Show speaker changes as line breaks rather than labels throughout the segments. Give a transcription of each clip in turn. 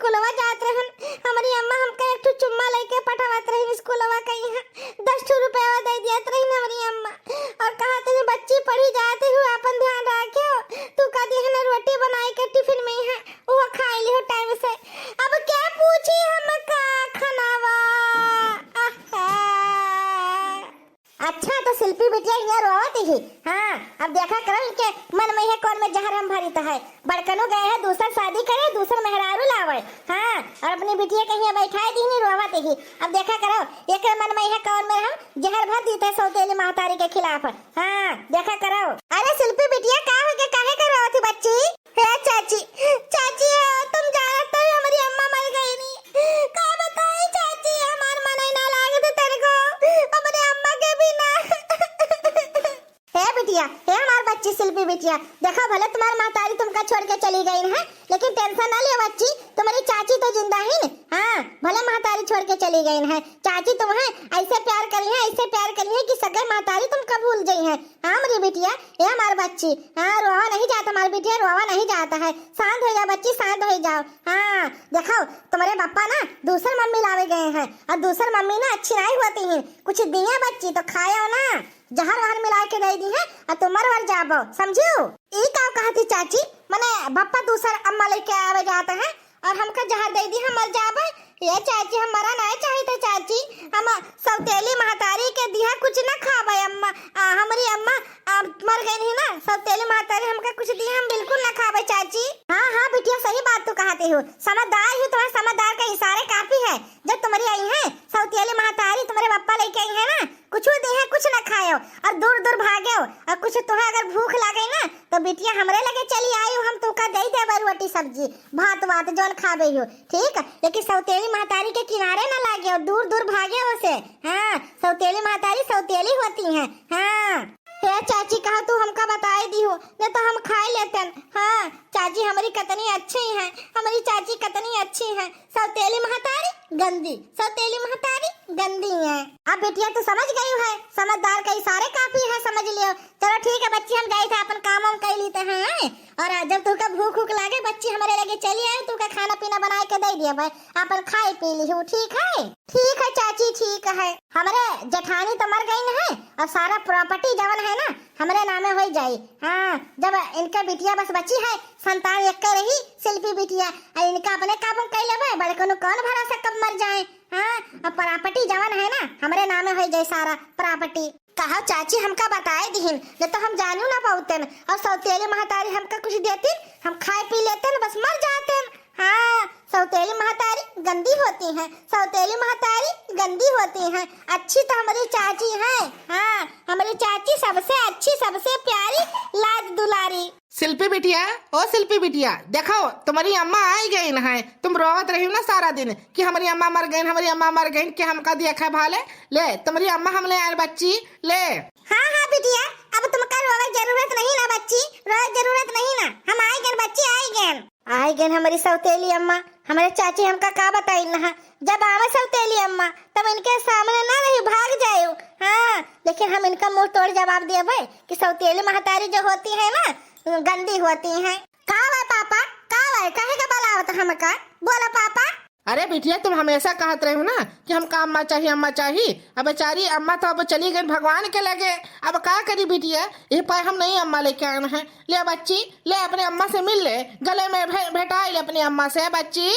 स्कूलवा जात रहन, हमारी अम्मा हमका एक ठो चुम्मा लेके पठावत रही स्कूलवा कहीं 10 रुपया दे दियत रही हमारी अम्मा और कहते हैं बच्ची पढ़ी जाते हो अपन ध्यान रखियो, तू कदी है रोटी बनाई के टिफिन में है वो खाई लियो टाइम से। अब क्या पूछी हम का खानावा। अच्छा तो शिल्पी बिटिया यहाँ रोवत ही। हाँ अब देखा करो इनके मन में है कौन में जहर हम भरी तो है। बड़कनो गए है दूसरा शादी करे दूसरा मेहरारू लावे। हाँ और अपनी बिटिया कहीं बैठाए दी नहीं रोवत ही। अब देखा करो एक मन में है कौन में हम जहर भर दी थे सौतेली महतारी के खिलाफ। हाँ देखा करो। अरे शिल्पी बिटिया का हो गया काहे कर रोवत थी बच्ची। है चाची चाची तुम जानत हो हमारी अम्मा मर गई नहीं का बताई चाची हमार मन ही ना लागत तेरे को अपने अम्मा के बिना। है बिटिया है हमार बच्ची शिल्पी बिटिया देखा भले तुम्हारी महतारी तुमका छोड़ के चली गई है लेकिन टेंशन ना लियो बच्ची तुम्हारी चाची तो जिंदा ही न। हाँ भले महतारी छोड़ के चली गई है चाची तुम्हें ऐसे प्यार करी है कि सगे महतारी तुमका भूल गई है। हाँ मेरी बिटिया ये हमारी बच्ची। हाँ रोवा नहीं जाता हमारी बिटिया रोवा नहीं जाता है। शांत हो जाओ बच्ची शांत हो जाओ। हाँ देखो तुम्हारे पापा ना दूसरी मम्मी लावे गए हैं और दूसरी मम्मी ना अच्छी नहीं होती है कुछ दिए बच्ची तो खाया ना जहर वहर मिला के दे दी है और तुम मर जाबो समझियो। ये क्या कहती चाची मने पापा दूसरा अम्मा लेके आवे जाते हैं और हमका जहर दे दी हम मर जाबे। ये चाची हमारा नहीं चाहिए चाची हम सौतेली महतारी के दिया कुछ ना खाबे अम्मा हमारी अम्मा मर गई नहीं ना सौतेली महतारी हमका कुछ दिया हम बिल्कुल ना खाबे चाची। हाँ हाँ बिटिया सही बात तो कहते हो समझदार हो तुम्हारे समझदार का इशारे काफी है। जब तुम्हारी आई है सौतेली महतारी तुम्हारे पापा लेके आई है ना कुछ दी है कुछ ना खाओ और दूर दूर भागे और कुछ तुम्हें अगर भूख लगे ना तो बिटिया हमरे लगे चली आई हम तुका दे दे रोटी सब्जी भात वात जोन खाबे हो ठीक है लेकिन सौतेली महतारी के किनारे ना लागे और दूर दूर भागे उसे। हाँ सौतेली महतारी सौतेली होती है। हाँ हे चाची कहा तू हमका बताए दी हो नहीं तो हम खा लेते। हाँ चाची हमारी कितनी अच्छी है हमारी चाची कितनी अच्छी है सौतेली महतारी गंदी सौतेली महतारी गंदी है। अब बेटिया तू समझ गई है समझदार का इशारे काफी है समझ लियो। चलो ठीक है बच्ची हम गए थे अपन काम हम कर लेते हैं और जब तुका भूख भूख लागे बच्ची हमारे लगे चली आए तुका खाना पीना बना के दे दिया भाई अपन खाए पी ली हूँ। ठीक है चाची ठीक है। हमारे जेठानी तो मर गई है और सारा प्रॉपर्टी जवन है ना हमारे नामे हो जाए। हाँ जब इनका बिटिया बस बची है संतान एक रही शिल्पी बिटिया और इनका अपने काबू कर ले बड़े को कौन भरोसा कब मर जाए। हाँ अब प्रॉपर्टी जवन है ना हमारे नामे हो जाए सारा प्रॉपर्टी। कहा चाची हमका बताए दीन नहीं तो हम जानू ना पाते और सौतेली महतारी हमका कुछ देती हम खाए पी लेते बस मर जाते। हाँ सौतेली महतारी गंदी होती है सौतेली महतारी गंदी होती है अच्छी तो हमारी चाची है। हाँ हमारी चाची सबसे अच्छी सबसे प्यारी लाज दुलारी।
शिल्पी बिटिया ओ शिल्पी बिटिया देखो तुम्हारी अम्मा आई गई ना है तुम रोवत रही ना सारा दिन कि हमारी अम्मा मर गई कि हमका देखा भाले ले तुम्हारी अम्मा हमले आए बच्ची ले।
हाँ बिटिया अब तुमका रोवे जरूरत नहीं ना बच्ची रोवे जरूरत नहीं ना हम आए गए बच्ची आई गए हमारी सौतेली अम्मा हमारे चाची हमका का बताई ना जब आवे सौतेली अम्मा तब इनके सामने ना रही भाग जाए। हाँ लेकिन हम इनका मुंह तोड़ जवाब दिए भाई कि सौतेली महतारी जो होती है ना गंदी होती है। का पापा का कहे का बोला होता हमका बोला पापा।
अरे बिटिया तुम हमेशा कहते रहे हो ना कि हमका अम्मा चाहिए अब बेचारी अम्मा तो अब चली गई भगवान के लगे अब क्या करी बिटिया ये पाए हम नहीं अम्मा लेके आना है। ले बच्ची ले अपने अम्मा से मिल ले गले में भेटा ले अपनी अम्मा से बच्ची।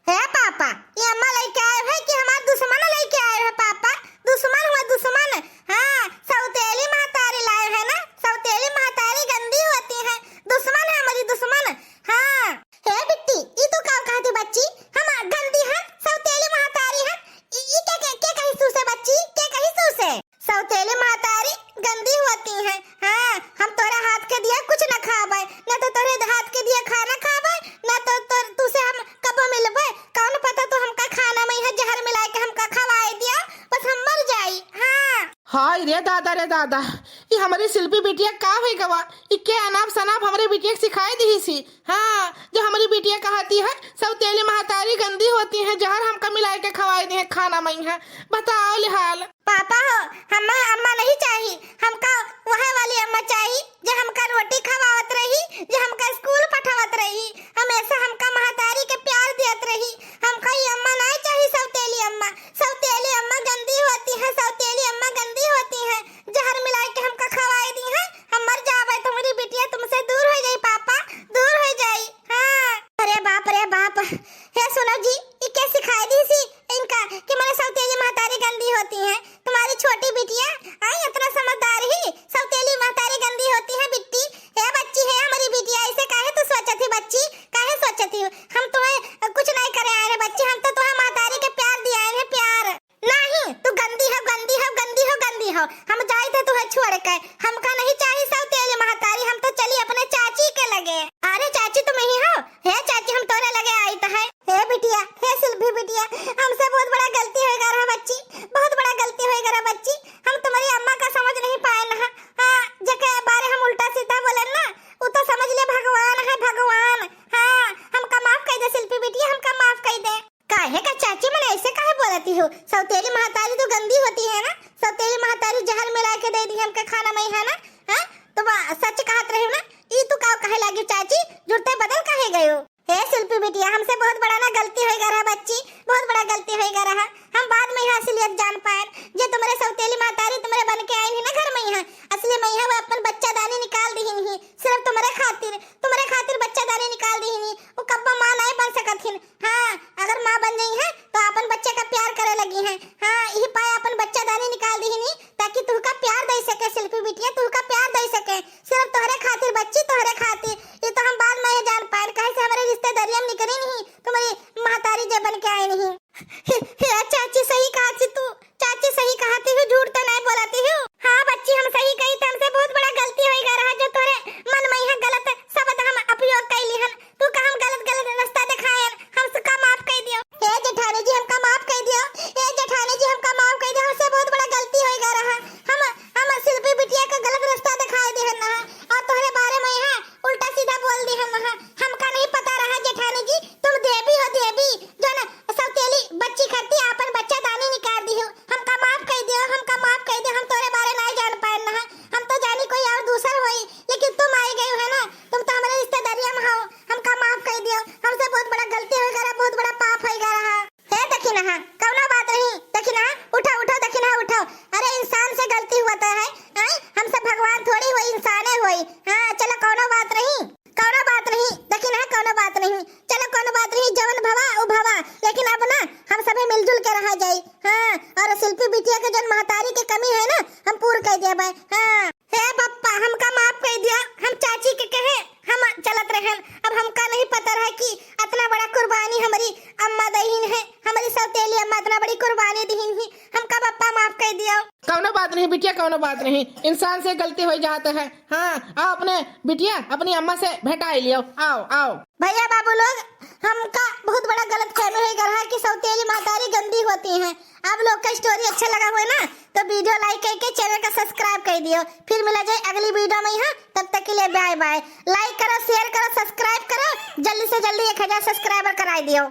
है पापा ये अम्मा लेके आए है कि हमारे दुश्मन लेके आए है पापा दुश्मन हुआ दुश्मन। हाँ सौतेली महतारी लाए है ना सौतेली महतारी गंदी होती है दुश्मन है हमारी दुश्मन। हाँ है बिट्टी ये तो क्या कहती बच्ची हम गंदी है सौतेली महतारी है ये क्या कही तू से बच्ची क्या कही तू से सौतेली महतारी गंदी होती है। हाँ हम तोरे हाथ के दिया कुछ न खाबे न तो तोरे हाथ के दिया खाना खाबे न तो तू से हम कब मिलबे कौन पता तो हमका खाना में है जहर मिला के हमका खवाए दिया बस हम मर जाई।
हाँ रे दादा ये हमारी शिल्पी बिटिया का हुई गवा ये क्या अनाप शनाप हमारी बिटिया सिखाई दी सी। हाँ जो हमारी बिटिया कहती है सौतेली महतारी गंदी होती है जहर हमका मिला के खवाई दी है खाना में है बताओ लिहाल।
पापा हो हमें अम्मा नहीं चाहिए हमका वह वाली अम्मा चाहिए जो हमका रोटी खवावत रही जो हमका स्कूल पठावत रही हमेशा हमका महतारी के प्यार देत रही मानव जी ये क्या सिखाई दी सी इनका कि मैंने सौतेली महतारी गंदी होती है। तुम्हारी छोटी बिटिया आई इतना समझदार ही सौतेली महतारी गंदी होती है बिट्टी। है बच्ची है हमारी बिटिया, ऐसे काहे तू सोचती बच्ची, काहे सोचती? हम तुम्हें कुछ नहीं करे आए हैं बच्ची, हम तो तुम्हें महतारी के प्यार दिए आए हैं, प्यार नहीं। तू गंदी हो गंदी हो गंदी हो गंदी हो। हम जाए थे तुम्हें छोड़ के, हमका नहीं चाहिए सौतेली महतारी, हम तो चली अपने चाची के लगे। अरे चाची तुम ही हो? है चाची हम तोरे लगे आई तो है। हे बिटिया, हे सिल्वी बिटिया, हमसे बहुत बड़ा गलती हो गया बच्ची, बहुत बड़ा गलती हो गया बच्ची। हम तुम्हारी अम्मा का समझ नहीं पाए ना। हाँ जके बारे हम उल्टा सीधा बोले ना, वो तो समझ ले भगवान है भगवान। हाँ हमका माफ कर दे सिल्वी बिटिया, हमका माफ कर दे। काहे का चाची मैंने ऐसे काहे बोलती हो? सौतेली महतारी तो गंदी होती है ना, सौतेली महतारी जहर मिला के दे दी हमके खाना में है ना। हाँ तो सच कहत रही हो ना, ई तू का कहे लगी चाची, जुड़ते बदल कहे गयो। हे शिल्पी बिटिया हमसे बहुत बड़ा ना गलती हो गया बच्ची, बहुत बड़ा गलती हो गया। हम बाद में यहाँ असलियत जान पाए जे तुम्हारे सौतेली महतारी तुम्हारे बन के आई ही ना घर में यहाँ, असली में यहाँ वो अपन बच्चा दानी निकाल दी ही सिर्फ तुम्हारे खातिर बच्चा दानी निकाल दी ही। वो कब्बा माँ नहीं बन सकत हिन। हाँ अगर माँ बन गई है तो अपन बच्चे का प्यार करे लगी है। हाँ यही पाए अपन बच्चा दानी निकाल दी ही ताकि तू का प्यार दे सके शिल्पी बिटिया, तू का प्यार दे सके सिर्फ तोहरे खातिर बच्ची, तोहरे खातिर। ये तो हम बाद में जान पाए कहे से हमारे रिश्तेदारी हम निकली नहीं, तुम्हारी महतारी जब बन के आई नहीं। चाची सही कहा तू, चाची सही कहती हूँ, झूठ तो नहीं बोलती हूँ। हाँ बच्ची हम सही कही थे, हमसे बहुत बड़ा गलती हो गया रहा जो तोरे मन में यह गलत शब्द हम उपयोग कैली हन। तू का हम गलत रास्ता दिखाए हमसे माफ कर दियो। हे जेठानी जी हमका माफ कर दियो, हे जेठानी जी हमका माफ कर दियो, हमसे बहुत बड़ा गलती हो गया रहा। हम शिल्पी बिटिया का गलत रास्ता दिखाए दी हन और तोहरे बारे में यहाँ उल्टा सीधा बोल दी हम। हमका नहीं पता रहा जेठानी जी, तुम देवी हो देवी जो ना सौतेली बच्ची खाती अपन बच्चा दानी निकाल दी हो। हमका माफ कर दियो, हमका माफ कर दियो, हम तोरे बारे नहीं जान पाए ना। हम तो जानी कोई और दूसर होई, लेकिन तुम आई गई है ना, तुम तो हमारे रिश्तेदारियां में हो। हमका माफ कर दियो, हमसे बहुत बड़ा गलती हो गया, बहुत बड़ा पाप हो गया रहा। है दखिना हां कौनो बात नहीं, दखिना उठो उठो दखिना उठो। अरे इंसान से गलती होता है, हम सब भगवान थोड़ी हुई, इंसाने हुई। हां चलो कौनो बात नहीं, कौनो बात नहीं, दखिना कौनो बात नहीं, चलो कौनो बात नहीं, जवन भवा ओ भवा। लेकिन अब ना हम सभी मिलजुल के रहा जाई। हां और शिल्पी बिटिया के जन महतारी के कमी है ना हम पूर्ण कर देबे। हां हे पप्पा हमका माफ कर दिया, हम चाची के कहे हम चलत रहन। अब हमका नहीं पता रहा कि इतना बड़ा कुर्बानी हमारी अम्मा दहीन है, हमारी सौतेली अम्मा इतना बड़ी कुर्बानी दहीन ही। हमका पप्पा माफ कर दिया।
कौनो बात नहीं बिटिया, कौनो बात नहीं, इंसान से गलती हो जाता है। हाँ आओ अपने बिटिया अपनी अम्मा से भेटा लियो, आओ आओ।
भैया बाबू लोग हमका बहुत बड़ा गलत फहमी हो गया कि सौतेली महतारी गंदी होती है। आप लोग का स्टोरी अच्छा लगा हुआ ना तो वीडियो लाइक करके चैनल का सब्सक्राइब कर दियो। फिर मिला जाए अगली वीडियो में यहाँ, तब तक के लिए बाय बाय। लाइक करो, शेयर करो, सब्सक्राइब करो, जल्दी से जल्दी 1000 सब्सक्राइबर करा दियो।